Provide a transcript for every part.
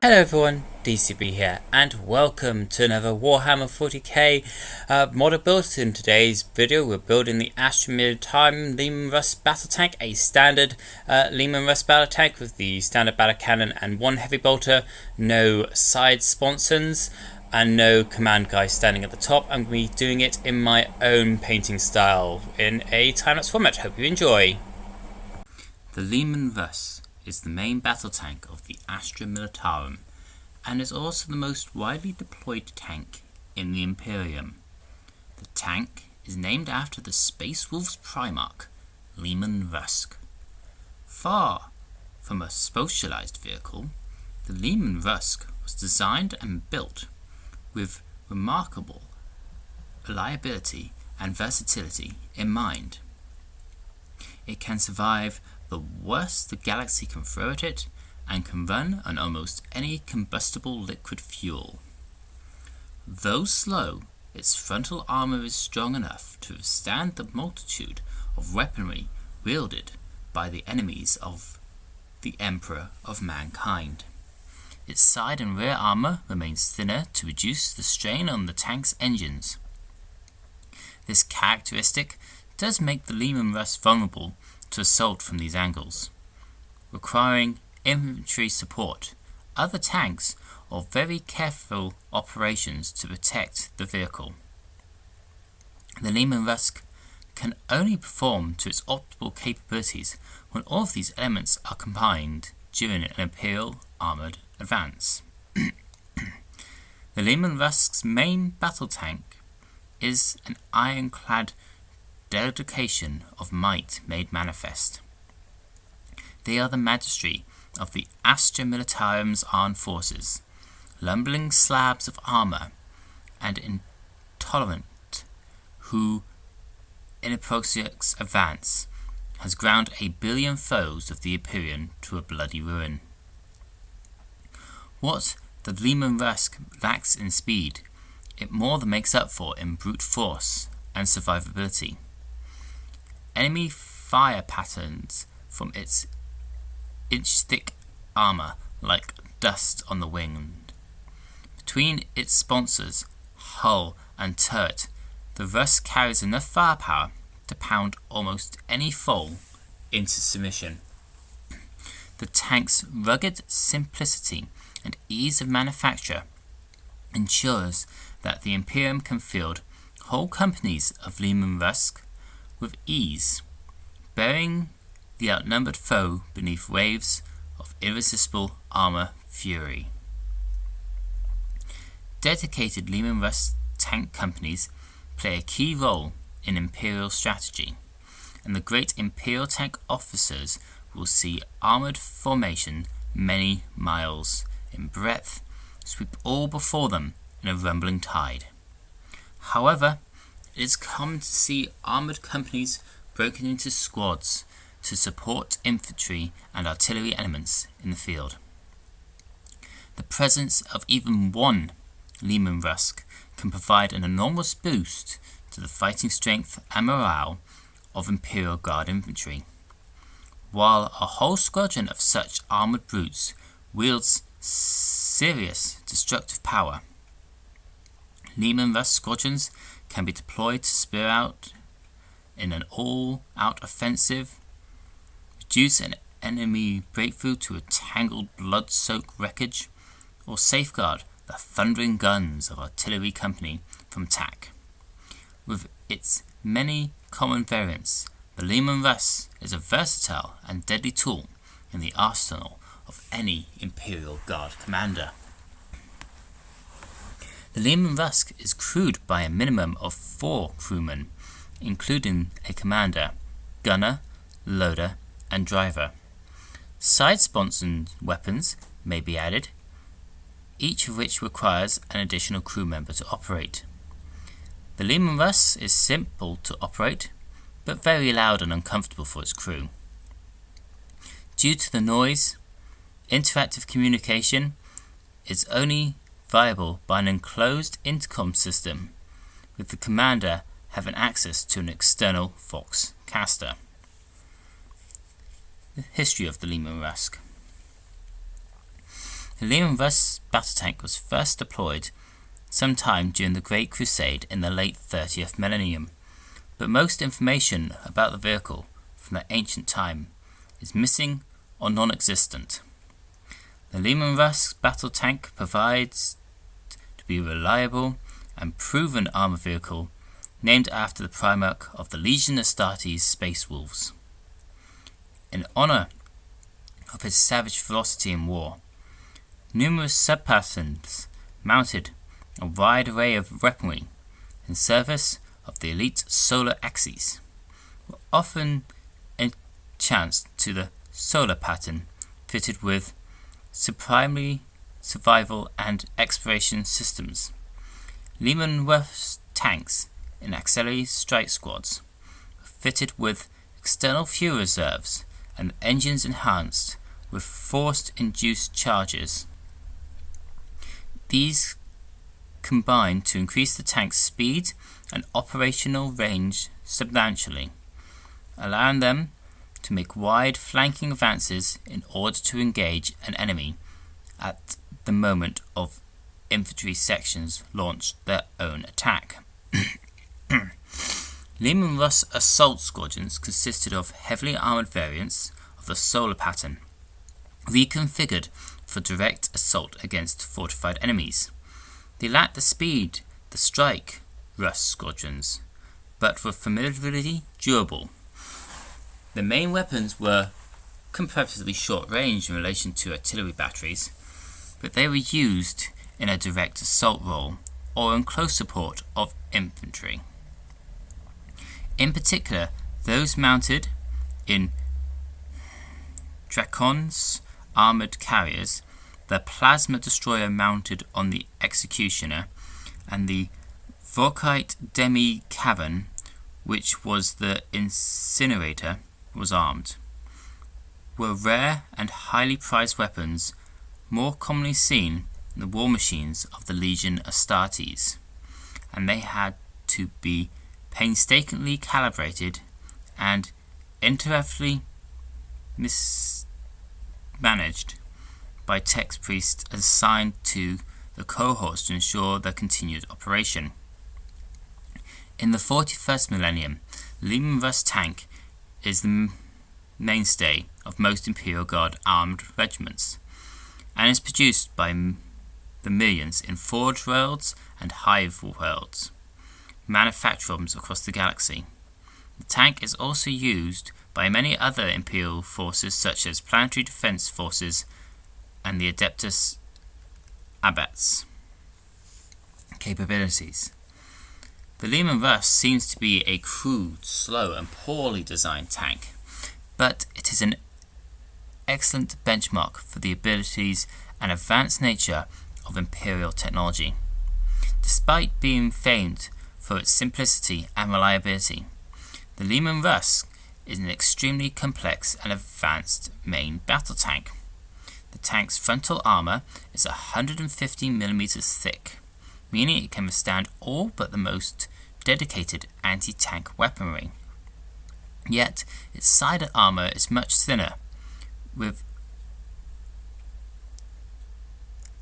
Hello everyone, DCB here, and welcome to another Warhammer 40K model build. In today's video we're building the Leman Russ Battle Tank, a standard Leman Russ Battle Tank with the standard battle cannon and one heavy bolter, no side sponsons and no command guy standing at the top. I'm going to be doing it in my own painting style in a time-lapse format. Hope you enjoy. The Leman Russ is the main battle tank of the Astra Militarum, and is also the most widely deployed tank in the Imperium. The tank is named after the Space Wolf's Primarch, Leman Russ. Far from a specialized vehicle, the Leman Russ was designed and built with remarkable reliability and versatility in mind. It can survive the worst the galaxy can throw at it, and can run on almost any combustible liquid fuel. Though slow, its frontal armour is strong enough to withstand the multitude of weaponry wielded by the enemies of the Emperor of Mankind. Its side and rear armour remains thinner to reduce the strain on the tank's engines. This characteristic does make the Leman Russ vulnerable to assault from these angles, requiring infantry support, other tanks, or very careful operations to protect the vehicle. The Leman Russ can only perform to its optimal capabilities when all of these elements are combined during an Imperial armoured advance. The Leman Russ's main battle tank is an ironclad dedication of might made manifest. They are the majesty of the Astra Militarum's armed forces, lumbering slabs of armour, and intolerant who, in a prosaic advance, has ground 1 billion foes of the Imperium to a bloody ruin. What the Leman Russ lacks in speed, it more than makes up for in brute force and survivability. Enemy fire patterns from its inch-thick armour like dust on the wind. Between its sponsors, hull and turret, the Russ carries enough firepower to pound almost any foe into submission. The tank's rugged simplicity and ease of manufacture ensures that the Imperium can field whole companies of Leman Russ with ease, burying the outnumbered foe beneath waves of irresistible armour fury. Dedicated Leman Russ tank companies play a key role in Imperial strategy, and the great Imperial tank officers will see armoured formation many miles in breadth sweep all before them in a rumbling tide. However, it is common to see armoured companies broken into squads to support infantry and artillery elements in the field. The presence of even one Leman Russ can provide an enormous boost to the fighting strength and morale of Imperial Guard infantry, while a whole squadron of such armoured brutes wields serious destructive power. Leman Russ squadrons can be deployed to spur out in an all-out offensive, reduce an enemy breakthrough to a tangled blood-soaked wreckage, or safeguard the thundering guns of artillery company from attack. With its many common variants, the Leman Russ is a versatile and deadly tool in the arsenal of any Imperial Guard commander. The Leman Russ is crewed by a minimum of 4 crewmen, including a commander, gunner, loader, and driver. Side-sponsored weapons may be added, each of which requires an additional crew member to operate. The Leman Russ is simple to operate, but very loud and uncomfortable for its crew. Due to the noise, interactive communication is only viable by an enclosed intercom system, with the commander having access to an external Vox caster. The history of the Leman Russ. The Leman Russ Battle Tank was first deployed sometime during the Great Crusade in the late 30th millennium, but most information about the vehicle from that ancient time is missing or non-existent. The Leman Russ Battle Tank provides to be a reliable and proven armour vehicle named after the Primarch of the Legion Astartes Space Wolves. In honour of his savage ferocity in war, numerous sub-patterns mounted a wide array of weaponry in service of the elite solar axes were often enhanced to the solar pattern, fitted with supremely survival and exploration systems. Leman Russ tanks in auxiliary strike squads were fitted with external fuel reserves and engines enhanced with force-induced charges. These combined to increase the tank's speed and operational range substantially, allowing them to make wide flanking advances in order to engage an enemy at the moment of infantry sections launched their own attack. Leman Russ assault squadrons consisted of heavily armoured variants of the solar pattern, reconfigured for direct assault against fortified enemies. They lacked the speed to strike Russ squadrons, but were formidably durable. The main weapons were comparatively short range in relation to artillery batteries, but they were used in a direct assault role or in close support of infantry. In particular, those mounted in Dracon's armoured carriers, the plasma destroyer mounted on the executioner, and the Vorkite demi-cavern, which was the incinerator, was armed, were rare and highly prized weapons more commonly seen in the war machines of the Legion Astartes, and they had to be painstakingly calibrated and intricately mismanaged by tech priests assigned to the cohorts to ensure their continued operation. In the 41st millennium, the Leman Russ tank is the mainstay of most Imperial Guard armed regiments, and is produced by the millions in Forge Worlds and Hive Worlds, manufacturers across the galaxy. The tank is also used by many other Imperial forces such as Planetary Defense Forces and the Adeptus Abats capabilities. The Leman Russ seems to be a crude, slow and poorly designed tank, but it is an excellent benchmark for the abilities and advanced nature of Imperial technology. Despite being famed for its simplicity and reliability, the Leman Russ is an extremely complex and advanced main battle tank. The tank's frontal armour is 150mm thick, meaning it can withstand all but the most dedicated anti-tank weaponry. Yet, its side armour is much thinner, with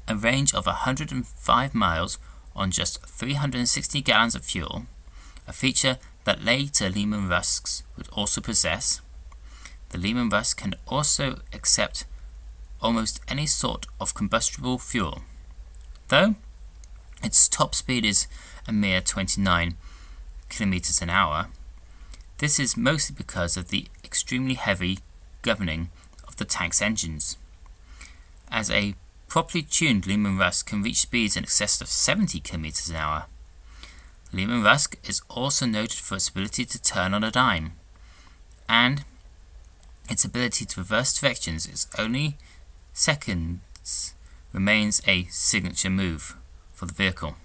a range of 105 miles on just 360 gallons of fuel, a feature that later Leman Rusks would also possess. The Leman Russ can also accept almost any sort of combustible fuel, though its top speed is a mere 29 km an hour. This is mostly because of the extremely heavy governing of the tank's engines. As a properly tuned Leman Russ can reach speeds in excess of 70 km an hour. Leman Russ is also noted for its ability to turn on a dime, and its ability to reverse directions is only seconds remains a signature move for the vehicle.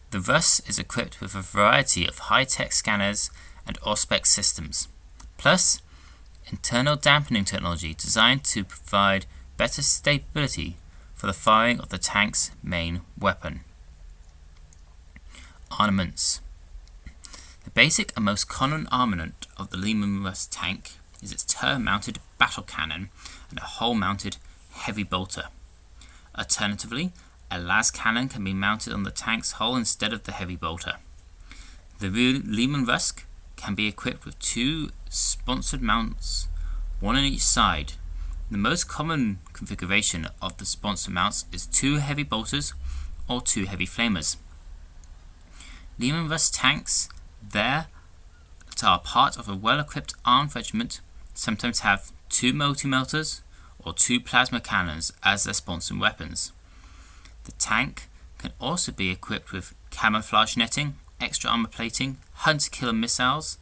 The Russ is equipped with a variety of high-tech scanners and Auspex systems, plus internal dampening technology designed to provide better stability for the firing of the tank's main weapon. Armaments. The basic and most common armament of the Leman Russ tank is its turret-mounted battle cannon and a hull-mounted heavy bolter. Alternatively, a las cannon can be mounted on the tank's hull instead of the heavy bolter. The Leman Russ can be equipped with 2 sponsored mounts, one on each side. The most common configuration of the sponsored mounts is 2 heavy bolters or 2 heavy flamers. Leman Russ tanks that are part of a well-equipped armed regiment sometimes have 2 multi-melters or 2 plasma cannons as their sponsored weapons. The tank can also be equipped with camouflage netting, extra armor plating, hunter-killer missiles,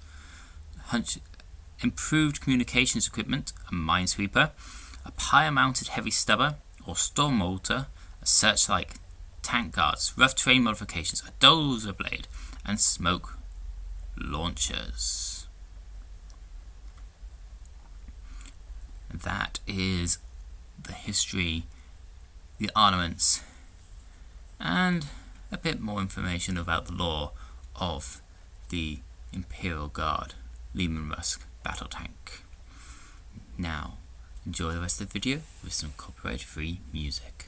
improved communications equipment, a minesweeper, a pyre-mounted heavy stubber or storm mortar, a searchlight, tank guards, rough terrain modifications, a dozer blade, and smoke launchers. That is the history, the armaments, and a bit more information about the lore of the Imperial Guard Leman Russ Battle Tank. Now, enjoy the rest of the video with some copyright-free music.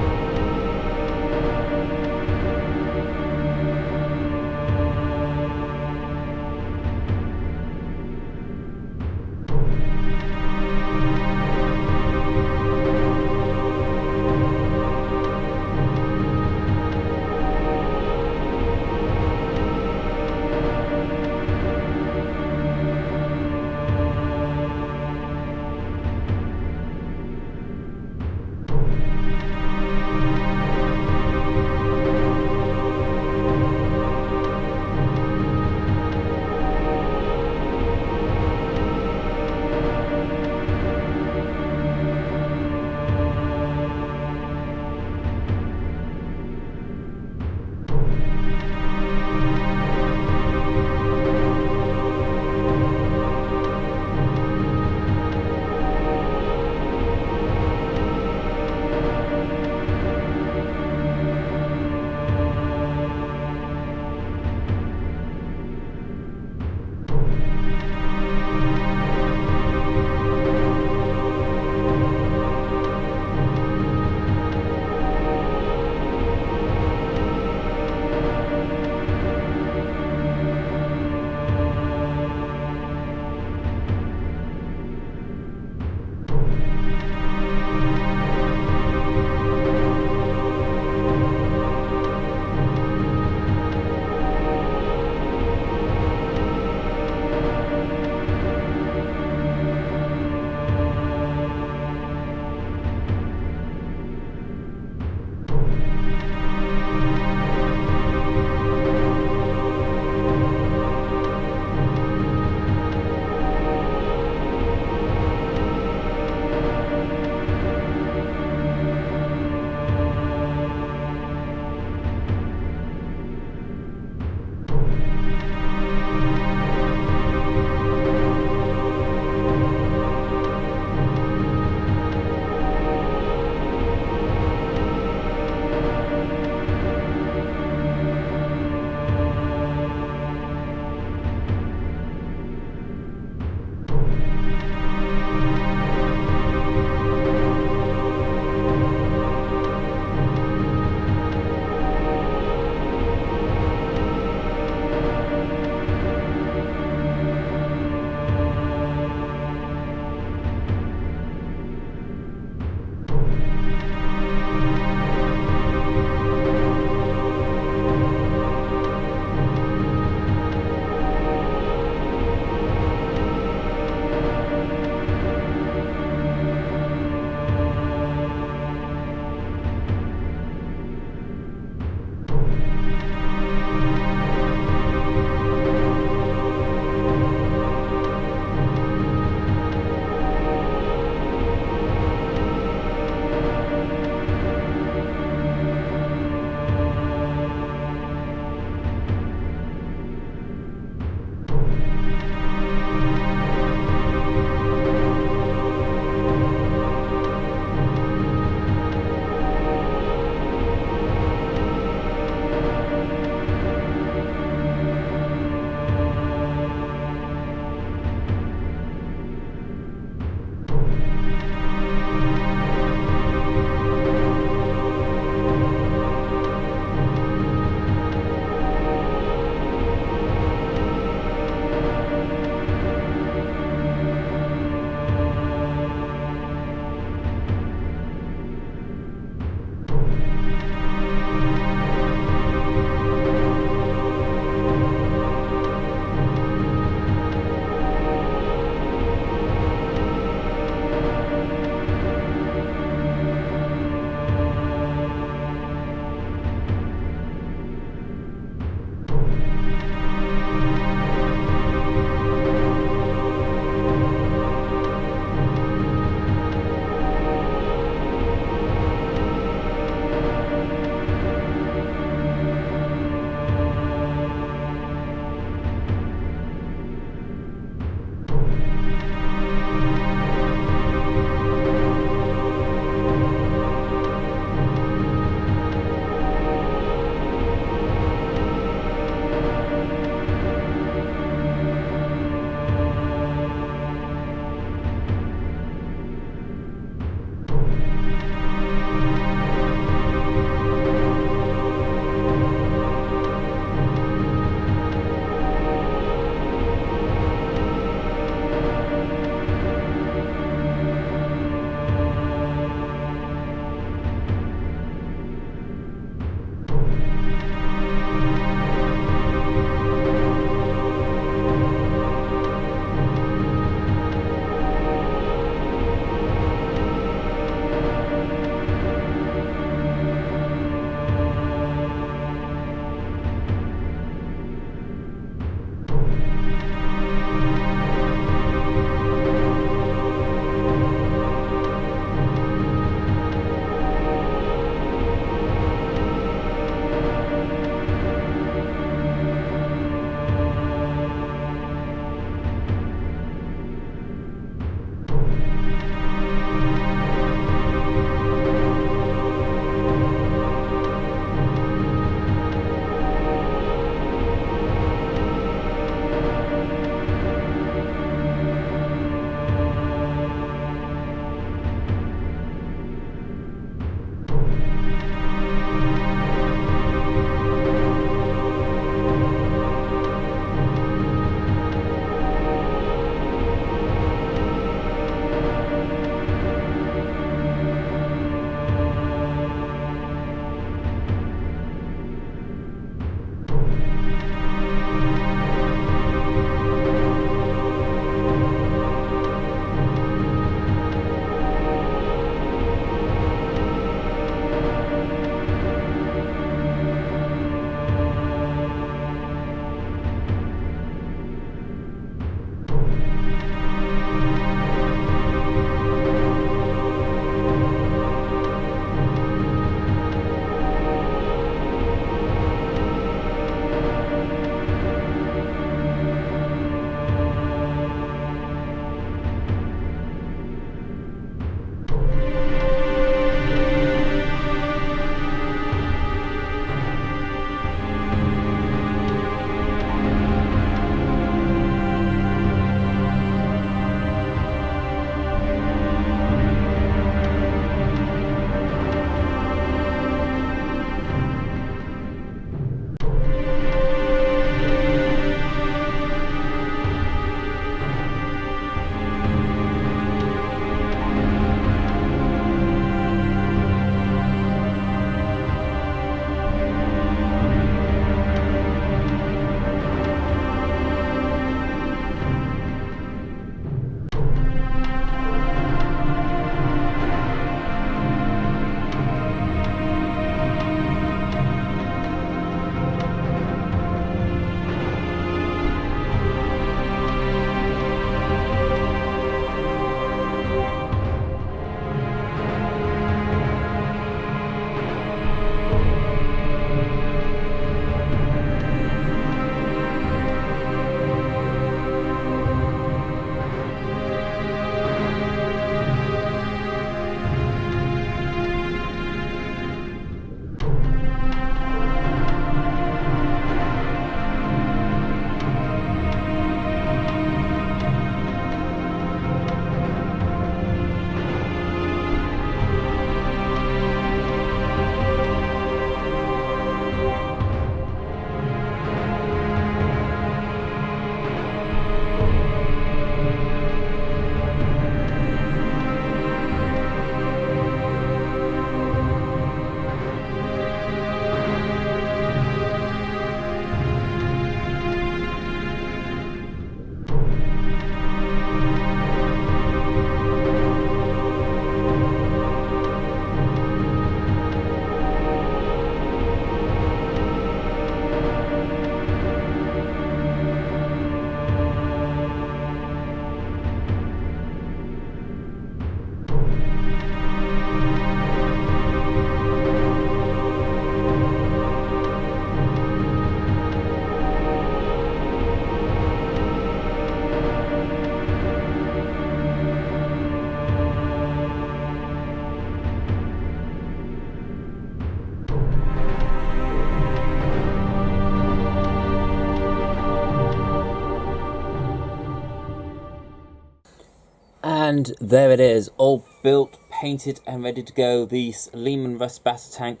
And there it is, all built, painted and ready to go. The Leman Russ Battle Tank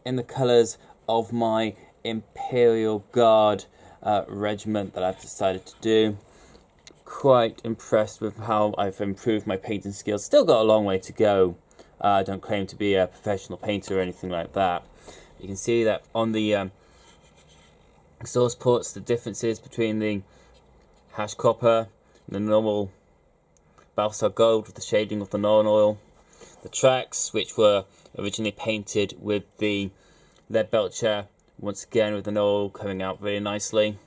in the colours of my Imperial Guard regiment that I've decided to do. Quite impressed with how I've improved my painting skills. Still got a long way to go. I don't claim to be a professional painter or anything like that. You can see that on the exhaust ports, the differences between the hash copper and the normal Balthasar gold with the shading of the non-oil. The tracks, which were originally painted with the lead belcher, once again with the oil coming out really nicely.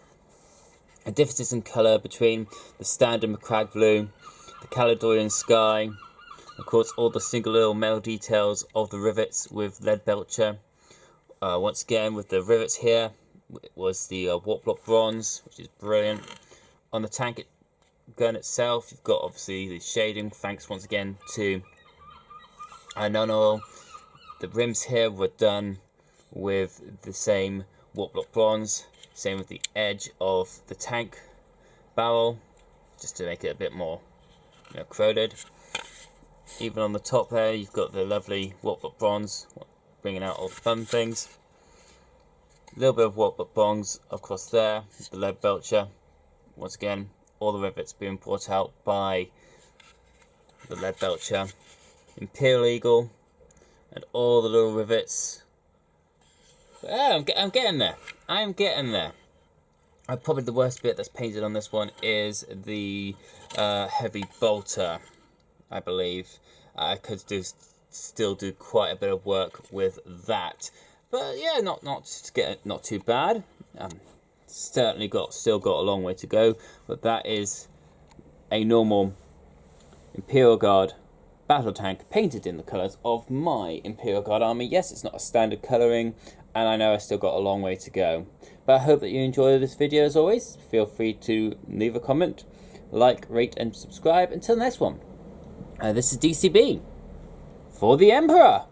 The differences in colour between the standard Macragge blue, the Caledonian sky, of course all the single little metal details of the rivets with lead belcher. Once again with the rivets here was the warp block bronze, which is brilliant. On the tank gun itself, you've got obviously the shading, thanks once again to non-oil. The rims here were done with the same warp block bronze, same with the edge of the tank barrel, just to make it a bit more corroded. Even on the top there, you've got the lovely warp block bronze, bringing out all the fun things. A little bit of warp block bronze across there, the lead belcher. Once again, all the rivets being brought out by the lead belcher. Imperial Eagle, and all the little rivets. Yeah, I'm getting there. I'm getting there. Probably the worst bit that's painted on this one is the heavy bolter, I believe. I could still do quite a bit of work with that, but yeah, not too bad. Certainly still got a long way to go, but that is a normal Imperial Guard battle tank painted in the colours of my Imperial Guard army. Yes, it's not a standard colouring, and I know I still got a long way to go, but I hope that you enjoyed this video. As always, feel free to leave a comment, like, rate and subscribe. Until the next one, this is DCB for the Emperor.